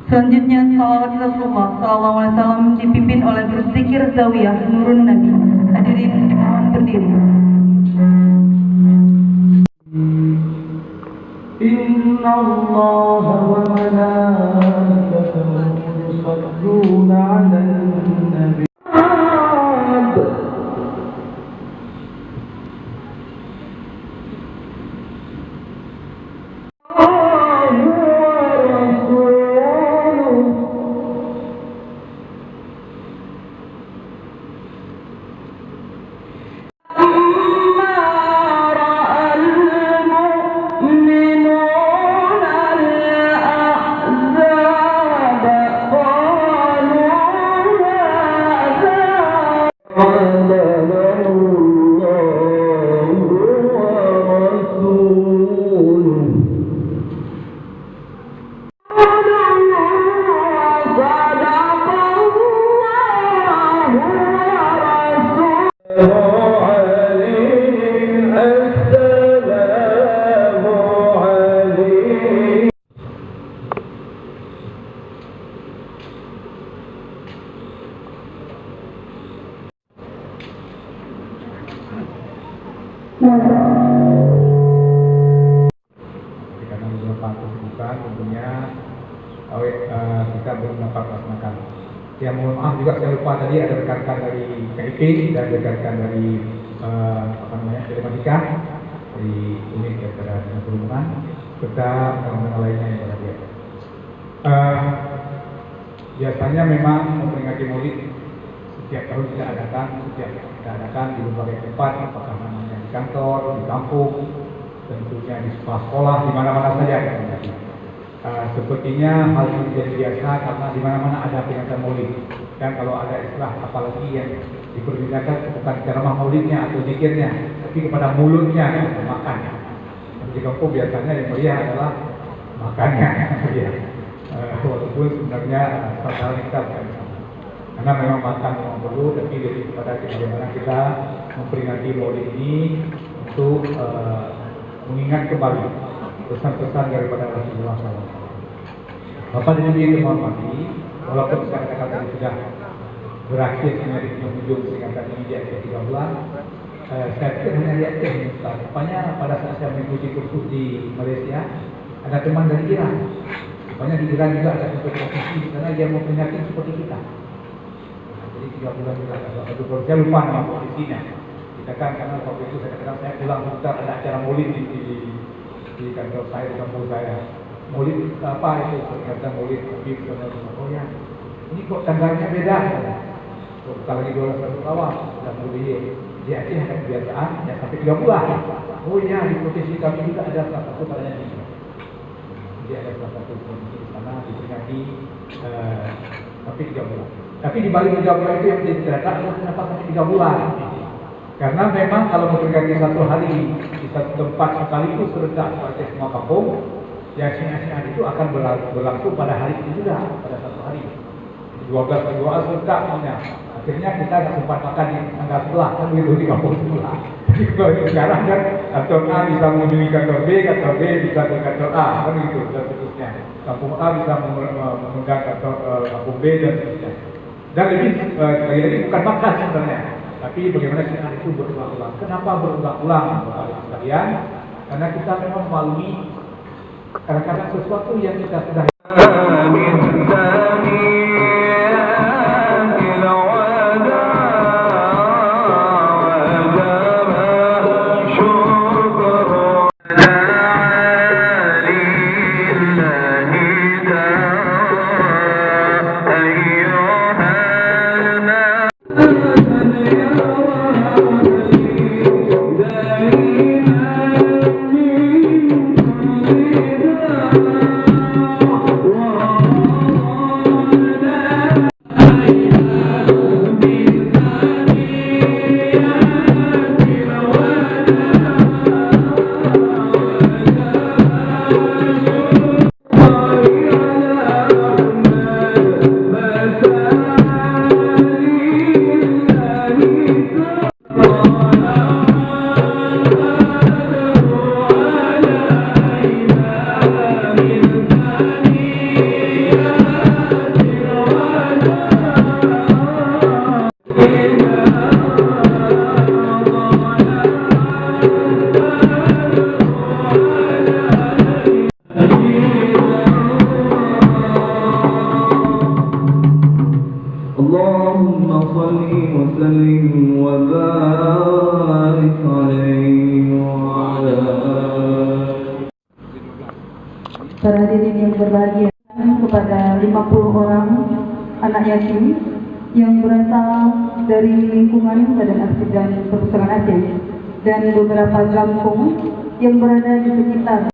Selanjutnya salawat Rasulullah SAW dipimpin oleh berzikir zawiyah Nurun Nabi. Hadirin dimohon berdiri. Inna Allah wa malaikatahu yusalluna 'alan nabi. Karena beberapa kesibukan tentunya kita belum dapat melaksanakan. Ya mohon maaf juga saya lupa tadi ada rekan-rekan dari KIP dan rekan-rekan dari telematika dari unit daripada dinas perhubungan serta teman-teman lainnya yang berhadir. Biasanya memang memperingati Maulid setiap tahun kita adakan di berbagai tempat, apakah namanya di kantor, di kampung, tentunya di sekolah-sekolah, di mana-mana saja kita terjadi. Sepertinya hal ini menjadi biasa karena di mana-mana ada peringatan Maulid. Dan kalau ada istilah apalagi yang diperbincangkan bukan ceramah Maulidnya atau zikirnya, tapi kepada mulutnya, makan. Di kampung biasanya yang meriah adalah makannya, walaupun sebenarnya hal kita karena memang makan memang perlu, tapi lebih kepada bagaimana kita memperingati Maulid ini untuk mengingat kembali pesan-pesan daripada Rasulullah SAW. Bapak dan Ibu yang dihormati, walaupun saya katakan tadi sudah berakhir di penghujung peringatan ini di akhir 3 bulan, saya pikir hanya di akhir ini. Rupanya pada saat saya mengikuti kursus di Malaysia, ada teman dari Iran. Rupanya di Iran juga ada kompetisi karena dia memperingati seperti kita. Jadi 3 bulan juga saya lupa nama posisinya. Kita kan karena waktu itu saya katakan saya pulang sebentar ada acara Maulid di kantor saya, di kampung saya. Maulid apa itu? Ternyata Maulid Habib oh ya, ini kok tanggalnya beda. Bukan lagi 12 awal, sudah lebih di Aceh ada kebiasaan ya sampai 3 bulan. Oh iya, di provinsi kami juga ada salah satu caranya ini. Jadi ada salah satu provinsi di sana diperingati sampai 3 bulan. Tapi di balik 3 bulan itu yang diceritakan adalah kenapa sampai 3 bulan. Karena memang kalau memperingati satu hari di satu tempat sekaligus serentak pada semua kampung, ya syiar itu akan berlangsung pada hari itu juga, pada satu hari. 12 serentak semuanya. Akhirnya kita nggak sempat makan di tanggal sebelah, kan begitu di kampung sebelah. Jadi kalau sekarang kan kantor A bisa mengunjungi kantor B bisa ke kantor A, kan begitu dan seterusnya. Kampung A bisa mengundang kantor kampung B dan seterusnya. Dan lebih lagi bukan makan sebenarnya. Tapi bagaimana syiar itu berulang-ulang? Kenapa berulang-ulang, Bapak sekalian? Karena kita memang melalui kadang-kadang sesuatu yang kita sudah Para hadirin yang berbahagia, kepada 50 orang anak yatim yang berasal dari lingkungan Badan Arsip dan Perpustakaan Aceh dan beberapa kampung yang berada di sekitar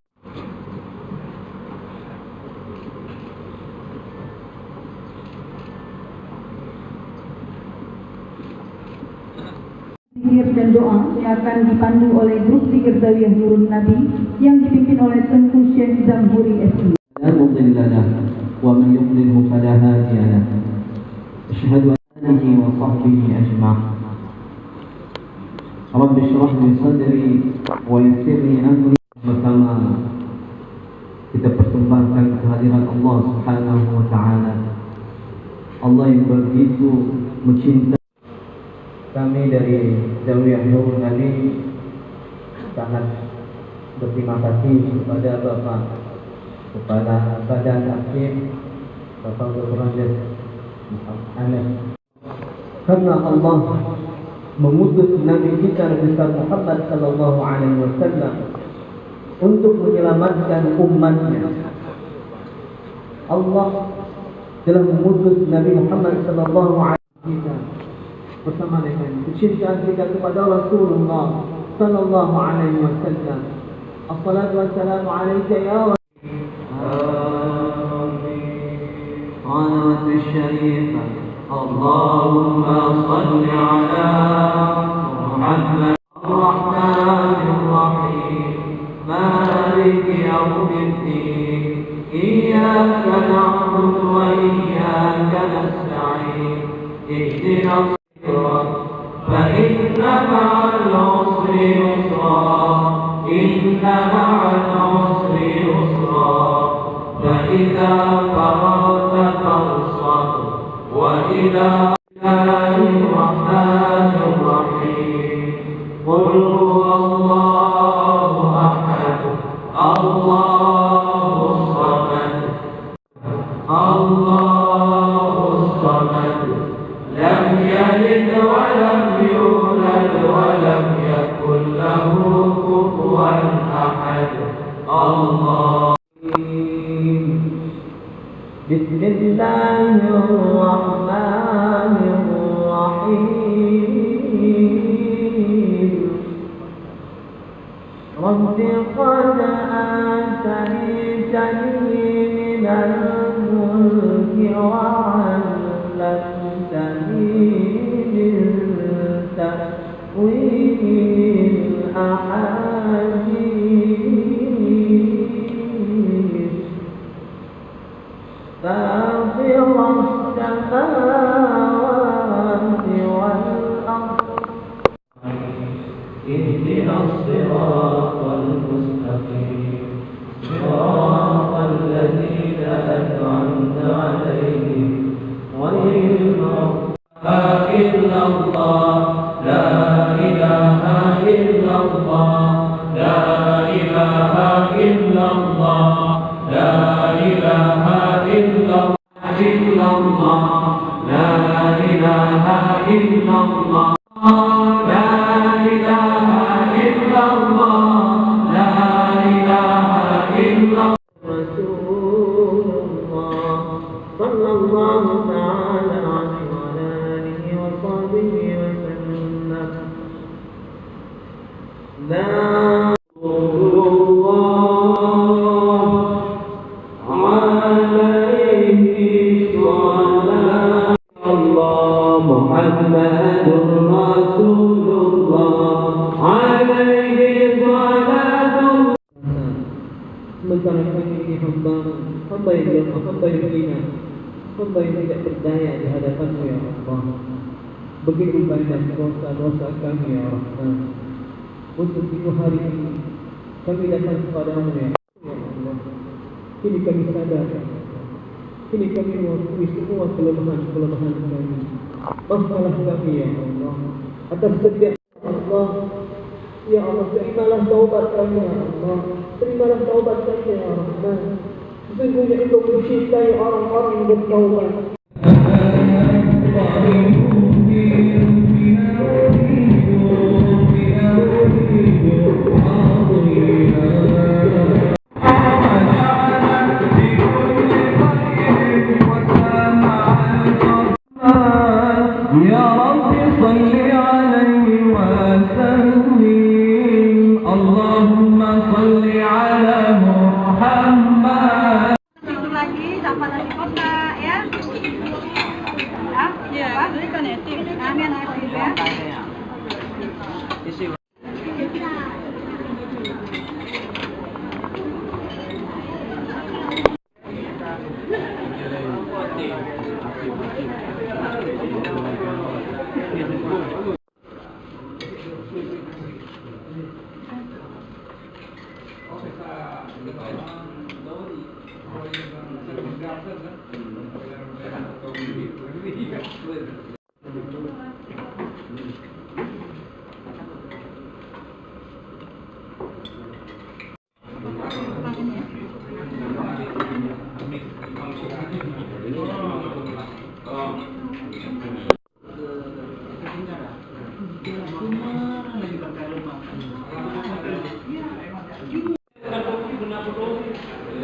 zikir dan doa yang akan dipandu oleh grup zikir Zawiyah Nurun Nabi yang dipimpin oleh Tengku Syekh Zamhuri SI. لا مضل له ومن يضلله فلا هادي له أشهد أن آله وصحبه أجمعين رب اشرح لي صدري ويسر لي أمري. Pertama kita persembahkan kehadiran Allah Subhanahu wa taala. Allah yang begitu mencintai kami dari Zawiyah Nurun Nabi sangat berterima kasih kepada Bapak Kepala Badan Arsip Bapak Dr. Anas, karena Allah mengutus Nabi kita besar Muhammad sallallahu alaihi wasallam untuk menyelamatkan umatnya. Allah telah mengutus Nabi Muhammad sallallahu alaihi wasallam bersama dengan kecintaan kita kepada Rasulullah sallallahu alaihi wasallam. Assalatu wassalamu alayka ya قالت الشريفة اللهم صل على محمد الرحمن الرحيم مالك يوم الدين إياك نعبد وإياك نستعين اهدنا الصراط فإن مع العسر يسرا إن مع العسر يسرا فإذا فرغت فانصب وإلى الله الرحمن الرحيم قل هو الله أحد الله الصمد الله الصمد لم يلد ولم يولد ولم يكن له كفوا أحد الله. بسم الله الرحمن الرحيم رب قد آتيتني من الملك وعلمتني من تأويل الأحاديث فاطر السماوات والأرض اهدنا الصراط المستقيم صراط الذين أنعمت عليهم غير المغضوب إلا الله لا إله إلا الله لا إله إلا الله لا إله إلا الله لا إله إلا الله لا إله إلا الله لا إله إلا الله رسول الله صلى الله تعالى عليه وعلى آله وصحبه وسلم. لا sementara kami hamba yang lemah, hamba yang hina, hamba yang tidak berdaya di hadapan-Mu ya Allah. Begitu banyak dosa-dosa kami ya Rahman. Untuk itu hari ini kami datang kepadamu ya Allah. Kini kami sadar, kini kami mengakui semua kelemahan-kelemahan kami. Maafkanlah kami ya Allah atas setiap Allah. Ya Allah, terimalah taubat kami ya Allah. Terimalah taubat kami ya Rahman. Sesungguhnya Engkau mencintai orang-orang yang bertaubat.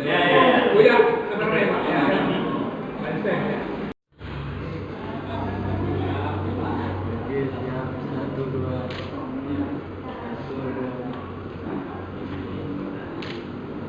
Ya,